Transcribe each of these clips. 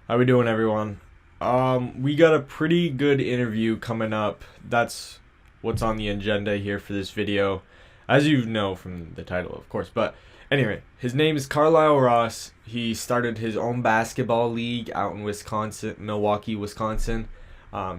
How we doing, everyone? We got a pretty good interview coming up. That's what's on the agenda here for this video, as you know from the title, of course. But anyway, his name is Carlisle Ross. He started his own basketball league out in Wisconsin, Milwaukee, Wisconsin.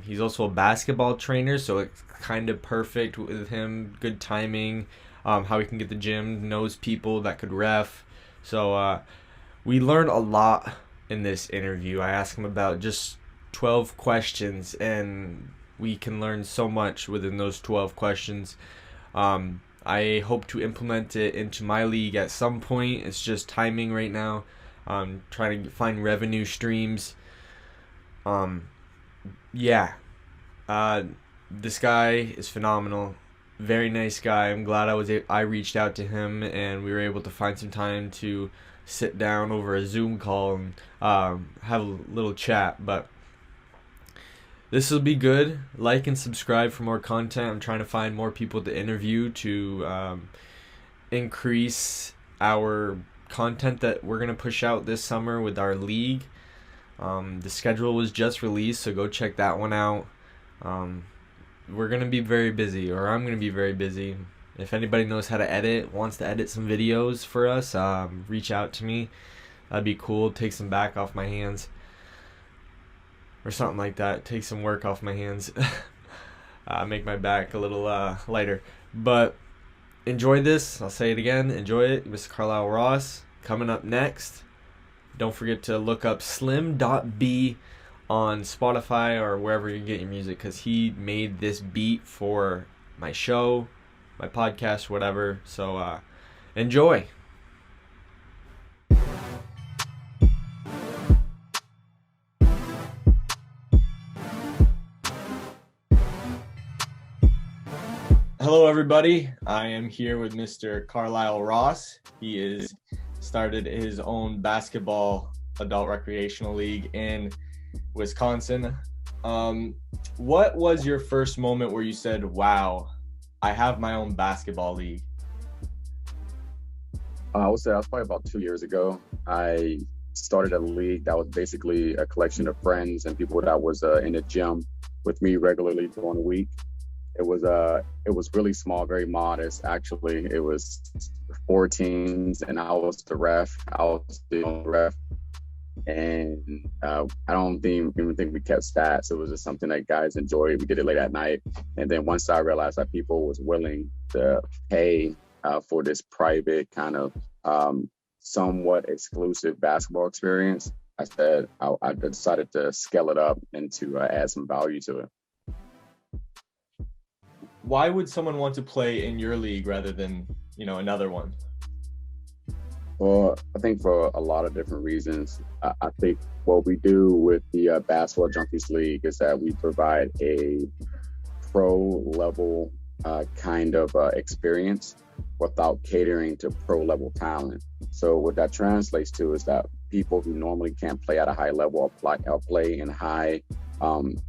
He's also a basketball trainer, so it's kind of perfect with him. Good timing. How he can get the gym, knows people that could ref. So we learned a lot in this interview. I asked him about just 12 questions, and we can learn so much within those 12 questions. I hope to implement it into my league at some point. It's just timing right now. Trying to find revenue streams. Um, yeah. Uh, this guy is phenomenal. Very nice guy. I'm glad I reached out to him and we were able to find some time to sit down over a Zoom call and have a little chat. But this will be good. Like and subscribe for more content. I'm trying to find more people to interview to increase our content that we're going to push out this summer with our league. The schedule was just released, so go check that one out. We're going to be very busy, or I'm going to be very busy. If anybody knows how to edit, wants to edit some videos for us, reach out to me. That'd be cool. Take some back off my hands. Or something like that. Take some work off my hands. Make my back a little lighter. But enjoy this. I'll say it again. Enjoy it. Mr. Carlisle Ross. Coming up next. Don't forget to look up slim.b on Spotify or wherever you get your music, because he made this beat for my show, my podcast, whatever. So enjoy. Hello, everybody. I am here with Mr. Carlisle Ross. He is started his own basketball adult recreational league in Wisconsin. What was your first moment where you said, wow, I have my own basketball league? I would say that was probably about 2 years ago. I started a league that was basically a collection of friends and people that was in the gym with me regularly during the week. It was really small, very modest. Actually, it was 4 teams, and I was the ref. I was the only ref, and I don't even think we kept stats. It was just something that guys enjoyed. We did it late at night, and then once I realized that people was willing to pay for this private kind of somewhat exclusive basketball experience, I decided to scale it up and to add some value to it. Why would someone want to play in your league rather than, another one? Well, I think for a lot of different reasons. I think what we do with the Basketball Junkies League is that we provide a pro level kind of experience without catering to pro level talent. So what that translates to is that people who normally can't play at a high level or play in high,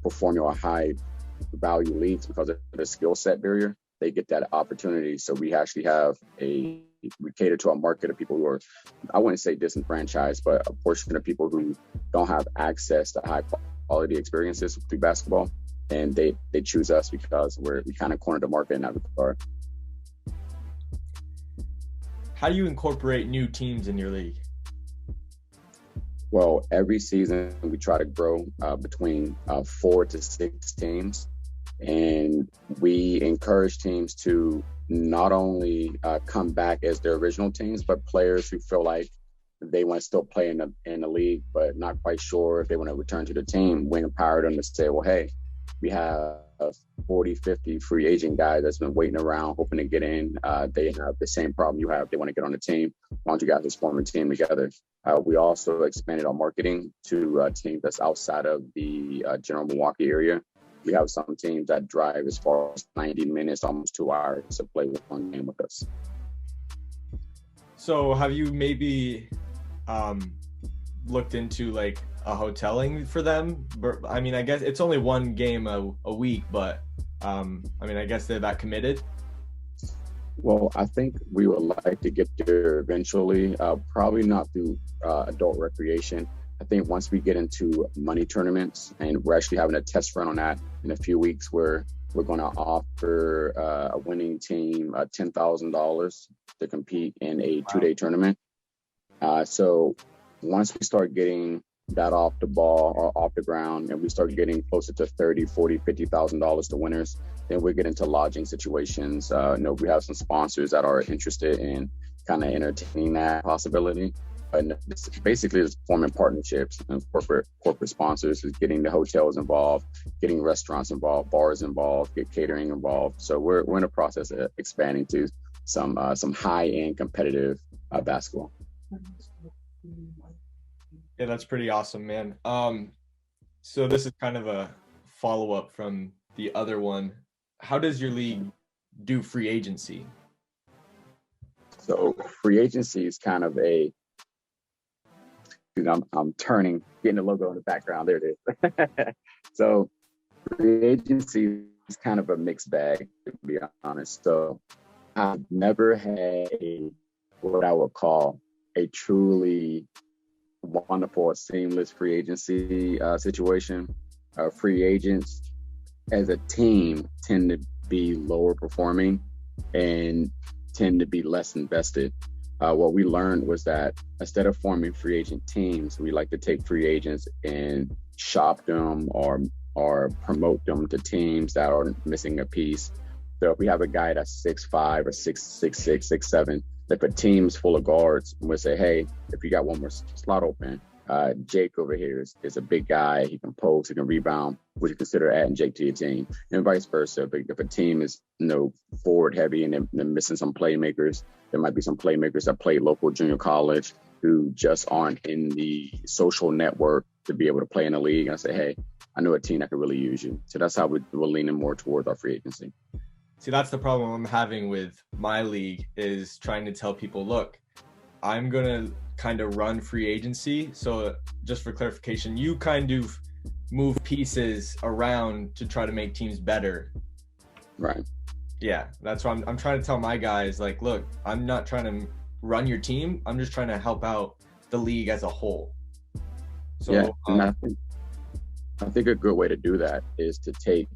performing a high value leagues because of the skill set barrier, they get that opportunity. So we actually we cater to a market of people who are, I wouldn't say disenfranchised, but a portion of people who don't have access to high quality experiences through basketball. And they choose us because we kind of cornered the market in that regard. How do you incorporate new teams in your league? Well, every season we try to grow between 4 to 6 teams, and we encourage teams to not only come back as their original teams, but players who feel like they want to still play in the league, but not quite sure if they want to return to the team. We empower them to say, well, hey, we have 40, 50 free agent guys that's been waiting around, hoping to get in. They have the same problem you have. They want to get on the team. Why don't you guys just form a team together? We also expanded our marketing to teams that's outside of the general Milwaukee area. We have some teams that drive as far as 90 minutes, almost 2 hours to play with one game with us. So have you maybe looked into like a hoteling for them? I mean, I guess it's only one game a week, but I guess they're that committed. Well, I think we would like to get there eventually, probably not through adult recreation. I think once we get into money tournaments, and we're actually having a test run on that in a few weeks, where we're going to offer a winning team $10,000 to compete in a 2-day tournament. So once we start getting that off the ball or off the ground, and we start getting closer to $30,000, $40,000, $50,000 to winners, then we get into lodging situations. We have some sponsors that are interested in kind of entertaining that possibility. And basically it's forming partnerships, and corporate sponsors is getting the hotels involved, getting restaurants involved, bars involved, get catering involved. So we're in a process of expanding to some high-end competitive basketball. Yeah, that's pretty awesome, man. So this is kind of a follow-up from the other one. How does your league do free agency? So free agency is kind of I'm turning, getting the logo in the background. There it is. So free agency is kind of a mixed bag, to be honest. So I've never had what I would call a truly wonderful, seamless free agency situation. Free agents as a team tend to be lower performing and tend to be less invested. What we learned was that instead of forming free agent teams, we like to take free agents and shop them or promote them to teams that are missing a piece. So if we have a guy that's 6'5" or 6'6", 6'7", if a team's full of guards, we'll say, hey, if you got one more slot open, Jake over here is a big guy. He can post, he can rebound. Would you consider adding Jake to your team? And vice versa. If a team is forward heavy and they're missing some playmakers, there might be some playmakers that play local junior college who just aren't in the social network to be able to play in the league. And I say, hey, I know a team that could really use you. So that's how we're leaning more towards our free agency. See, that's the problem I'm having with my league, is trying to tell people, look, I'm going to kind of run free agency. So just for clarification, you kind of move pieces around to try to make teams better. Right. Yeah, that's why I'm trying to tell my guys, like, look, I'm not trying to run your team. I'm just trying to help out the league as a whole. So yeah, and I think a good way to do that is to take,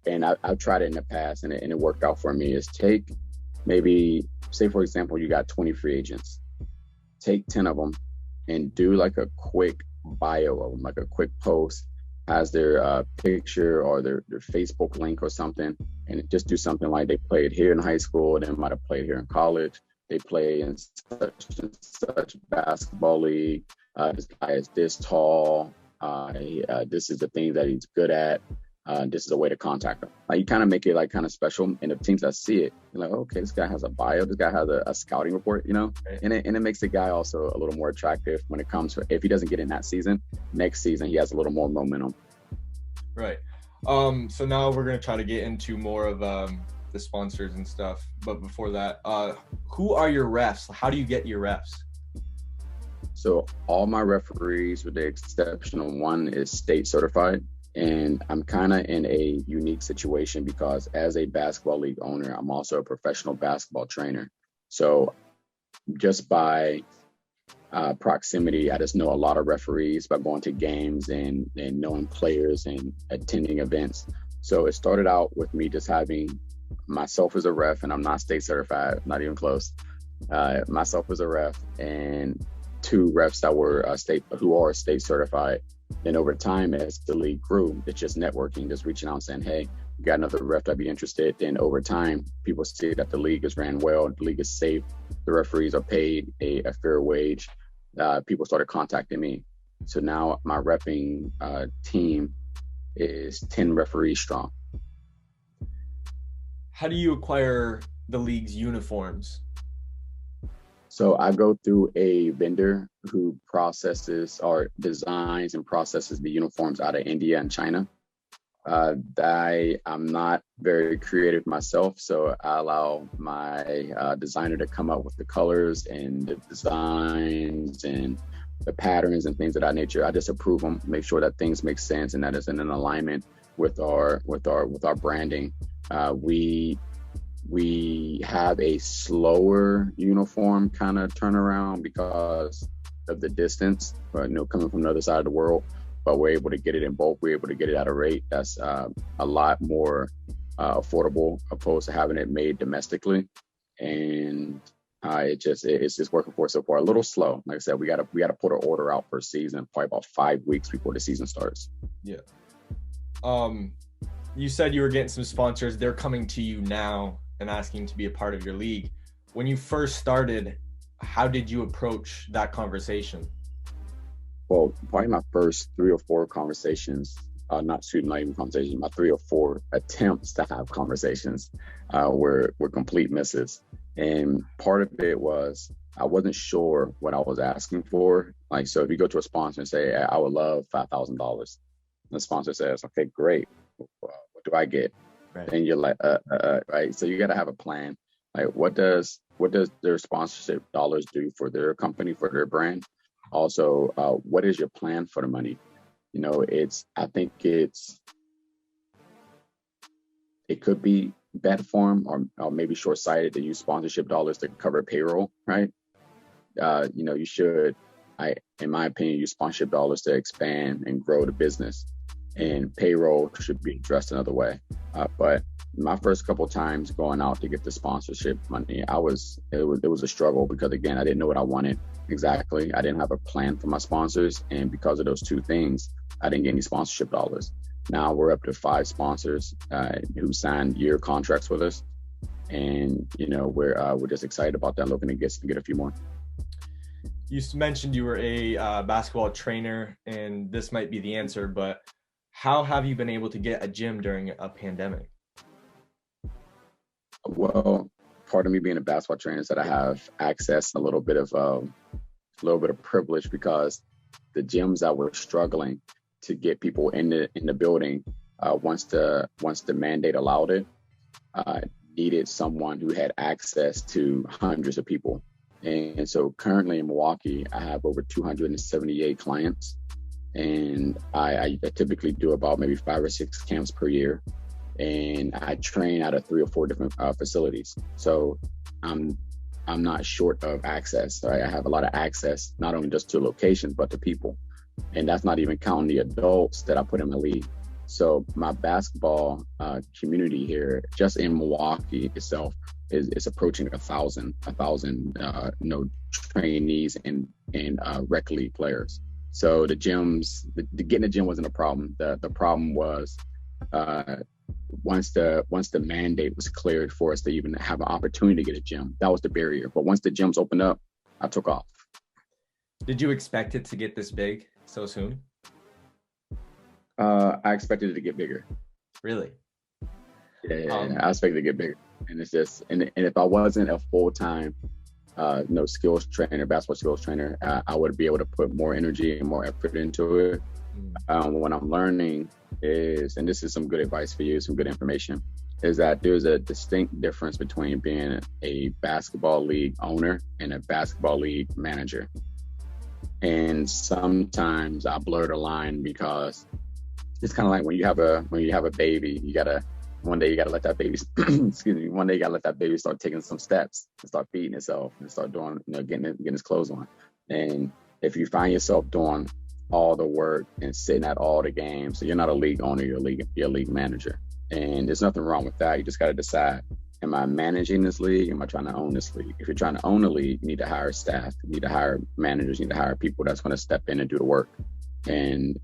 and I've tried it in the past and it worked out for me, is take maybe, say for example, you got 20 free agents. Take 10 of them and do like a quick bio of them, like a quick post, has their picture or their Facebook link or something, and just do something like they played here in high school, they might have played here in college, they play in such and such basketball league, this guy is this tall, this is the thing that he's good at, this is a way to contact them. Like, you kind of make it like kind of special, and the teams that see it, you're like, okay, this guy has a bio, this guy has a scouting report, right. And it makes the guy also a little more attractive when it comes to, if he doesn't get in that season, next season he has a little more momentum. Right. So now we're going to try to get into more of the sponsors and stuff. But before that, who are your refs? How do you get your refs? So all my referees, with the exception of one, is state certified. And I'm kind of in a unique situation because as a basketball league owner, I'm also a professional basketball trainer. So just by proximity, I just know a lot of referees by going to games and knowing players and attending events. So it started out with me just having myself as a ref, and I'm not state certified, not even close. Myself as a ref and two refs that were who are state certified. Then over time, as the league grew, it's just networking, just reaching out and saying, hey, you got another ref that'd be interested. Then over time, people see that the league is ran well, the league is safe, the referees are paid a fair wage. People started contacting me. So now my repping team is 10 referees strong. How do you acquire the league's uniforms? So I go through a vendor who processes or designs and processes the uniforms out of India and China. I'm not very creative myself, so I allow my designer to come up with the colors and the designs and the patterns and things of that nature. I just approve them, make sure that things make sense and that is in an alignment with our branding. We have a slower uniform kind of turnaround because of the distance, coming from the other side of the world, but we're able to get it in bulk. We're able to get it at a rate that's a lot more affordable opposed to having it made domestically. And it's just working for us so far. A little slow. Like I said, we gotta put an order out per season, probably about 5 weeks before the season starts. Yeah. You said you were getting some sponsors. They're coming to you now and asking to be a part of your league. When you first started, how did you approach that conversation? Well, probably my first 3 or 4 conversations, not even conversations, my 3 or 4 attempts to have conversations were complete misses. And part of it was I wasn't sure what I was asking for. Like, so if you go to a sponsor and say, I would love $5,000, the sponsor says, okay, great. What do I get? Right. And you're like, right. So you got to have a plan. Like, what does their sponsorship dollars do for their company, for their brand? Also, what is your plan for the money? I think it could be bad form or maybe short-sighted to use sponsorship dollars to cover payroll, right? You should, in my opinion, use sponsorship dollars to expand and grow the business, and payroll should be addressed another way. But my first couple of times going out to get the sponsorship money, it was a struggle because, again, I didn't know what I wanted exactly. I didn't have a plan for my sponsors, and because of those 2 things, I didn't get any sponsorship dollars. Now we're up to 5 sponsors who signed year contracts with us, and we're just excited about that. Looking to get a few more. You mentioned you were a basketball trainer, and this might be the answer, but how have you been able to get a gym during a pandemic? Well, part of me being a basketball trainer is that I have access, a little bit of privilege, because the gyms that were struggling to get people in the building once the mandate allowed it, needed someone who had access to hundreds of people. And so currently in Milwaukee, I have over 278 clients, and I typically do about maybe 5 or 6 camps per year, and I train out of 3 or 4 different facilities. So I'm not short of access. Right? I have a lot of access, not only just to locations, but to people. And that's not even counting the adults that I put in the league. So my basketball community here, just in Milwaukee itself, is approaching 1,000 trainees and rec league players. So the gyms, getting a gym wasn't a problem. The problem was once the mandate was cleared for us to even have an opportunity to get a gym, that was the barrier. But once the gyms opened up, I took off. Did you expect it to get this big so soon? I expected it to get bigger. Really? Yeah, I expected it to get bigger. And it's just, and if I wasn't a full-time skills trainer, basketball skills trainer, I would be able to put more energy and more effort into it. What I'm learning is, and this is some good advice for you, some good information, is that there's a distinct difference between being a basketball league owner and a basketball league manager. And sometimes I blur the line because it's kind of like when you have a baby, one day you gotta let that baby start taking some steps and start feeding itself and start doing, getting its clothes on. And if you find yourself doing all the work and sitting at all the games, so you're not a league owner, you're a league manager. And there's nothing wrong with that. You just gotta decide, am I managing this league? Am I trying to own this league? If you're trying to own a league, you need to hire staff, you need to hire managers, you need to hire people that's going to step in and do the work, and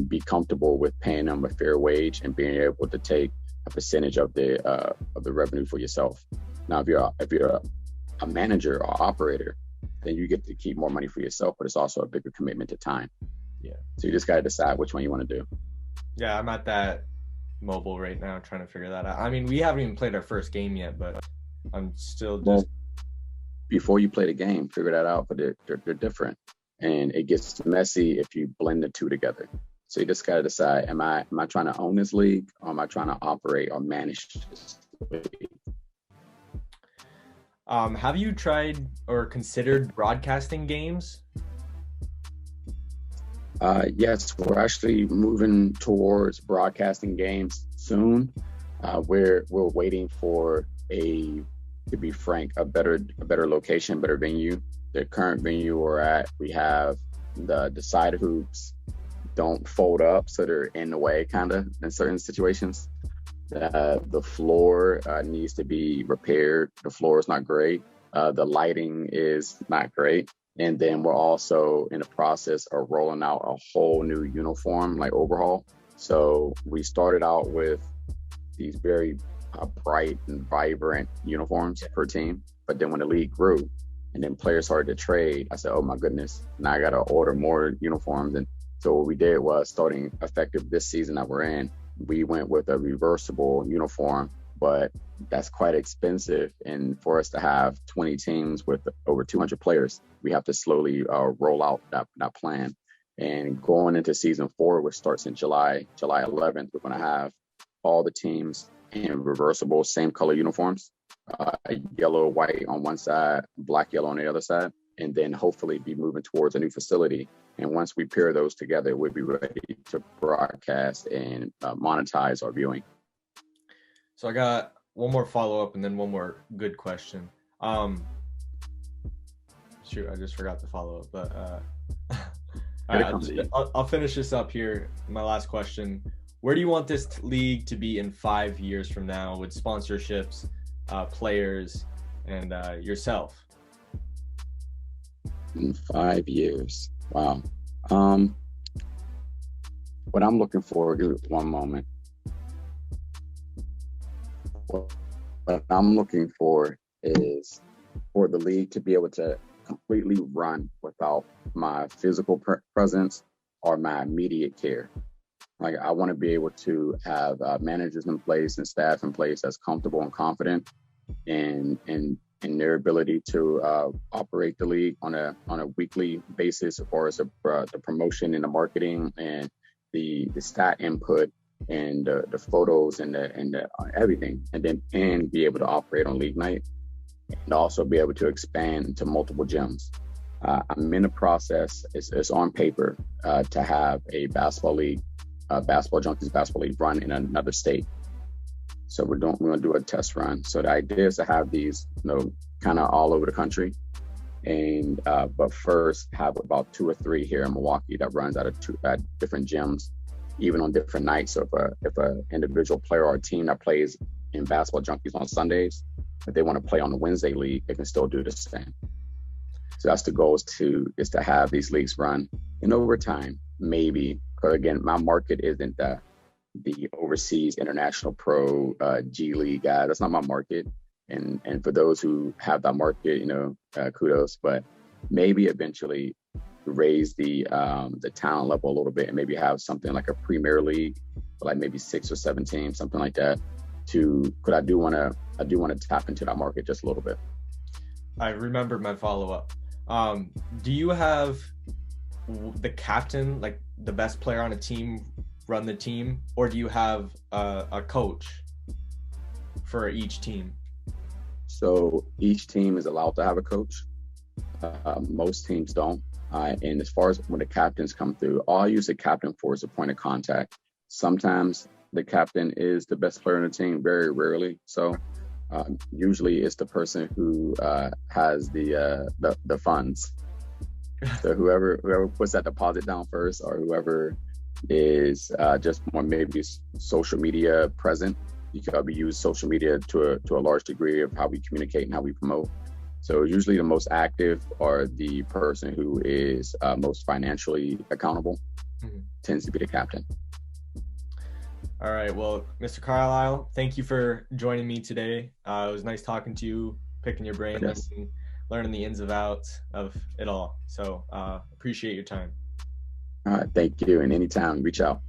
be comfortable with paying them a fair wage and being able to take a percentage of the revenue for yourself. Now, if you're a manager or operator, then you get to keep more money for yourself, but it's also a bigger commitment to time. Yeah. So you just got to decide which one you want to do. Yeah, I'm at that mobile right now trying to figure that out. I mean, we haven't even played our first game yet, but I'm still just... Well, before you play the game, figure that out, but they're different, and it gets messy if you blend the 2 together. So you just got to decide, am I trying to own this league, or am I trying to operate or manage this league? Have you tried or considered broadcasting games? Yes, we're actually moving towards broadcasting games soon. We're waiting for to be frank, a better location, better venue the current venue we're at, we have the side hoops don't fold up, so they're in the way kind of in certain situations. The floor needs to be repaired. The floor is not great. The lighting is not great. And then we're also in the process of rolling out a whole new uniform, like overhaul. So we started out with these very bright and vibrant uniforms per team. But then when the league grew and then players started to trade, I said, oh my goodness, now I got to order more uniforms. And so what we did was, starting effective this season that we're in, we went with a reversible uniform, but that's quite expensive. And for us to have 20 teams with over 200 players, we have to slowly roll out that plan. And going into season 4, which starts in July 11th, we're going to have all the teams in reversible, same color uniforms, yellow, white on one side, black, yellow on the other side, and then hopefully be moving towards a new facility. And once we pair those together, we'll be ready to broadcast and monetize our viewing. So I got one more follow-up and then one more good question. Shoot, I just forgot the follow-up, but all right, I'll finish this up here. My last question. Where do you want this league to be in 5 years from now with sponsorships, players, and yourself? In 5 years. Wow. What I'm looking for, give it one moment. What I'm looking for is for the league to be able to completely run without my physical presence or my immediate care. Like, I want to be able to have managers in place and staff in place that's comfortable and confident in their ability to operate the league on a weekly basis, as far as the promotion and the marketing and the stat input and the photos and the everything, and be able to operate on league night, and also be able to expand to multiple gyms. I'm in the process. It's on paper to have a basketball league, Basketball Junkies basketball league, run in another state. So we're going to do a test run. So the idea is to have these, kind of all over the country, and but first have about 2 or 3 here in Milwaukee that runs at different gyms, even on different nights. So if a individual player or a team that plays in Basketball Junkies on Sundays, if they want to play on the Wednesday league, they can still do the same. So that's the goal, is to have these leagues run. And over time, maybe, because again, my market isn't the overseas international pro G League guy. That's not my market. And for those who have that market, kudos. But maybe eventually raise the talent level a little bit, and maybe have something like a Premier League, like maybe 6 or 7 teams, something like that. Because I do want to tap into that market just a little bit. I remembered my follow-up. Do you have the captain, like the best player on a team, run the team, or do you have a coach for each team? So each team is allowed to have a coach. Most teams don't. And as far as when the captains come through, all I use the captain for is a point of contact. Sometimes the captain is the best player on the team, very rarely. So usually it's the person who has the funds. So whoever puts that deposit down first, or whoever is just more maybe social media present. We use social media to a large degree of how we communicate and how we promote. So usually the most active, or the person who is most financially accountable, tends to be the captain. All right. Well, Mr. Carlisle, thank you for joining me today. It was nice talking to you, picking your brain, Yes. and learning the ins and outs of it all. So appreciate your time. All right. Thank you. And anytime, reach out.